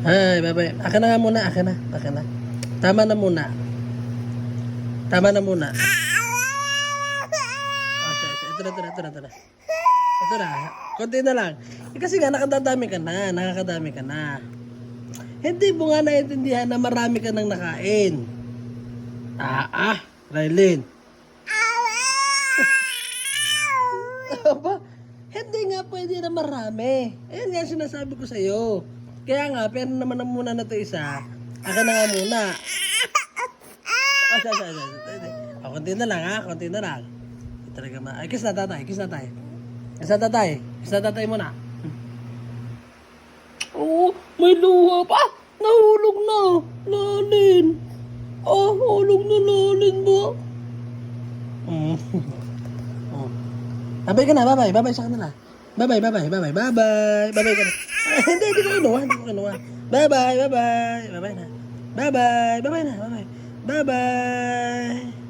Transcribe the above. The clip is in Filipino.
Ay, bye-bye. Akin na nga muna, akin na. Akin na. Tama na muna. Tama na muna. Oh, ito na, ito na, ito na, ito na. Ito na. Konti na lang. Kasi nga, nakadadami ka na. Nakakadami ka na. Hindi mo nga naiintindihan na marami ka nang nakain. Rylin. Aba, hindi nga pwede na marami. Ayan nga sinasabi ko sa'yo. Kaya nga, pero naman na muna na ito isa. Akin na nga muna. Konti na lang ha, konti na lang. Talaga ay, kiss na tatay, kiss na tatay. Kiss na tatay, kiss na tatay muna. Oo, may luha pa. Nahulog na. Lalin. Hulog na lalin mo. Babay ka na, babay. Babay sa kanila. Babay, babay, babay, babay. Babay ka na. Hindi ko kinuha, hindi ko kinuha. Babay, babay. Babay na. Babay, babay na, babay. Bye-bye.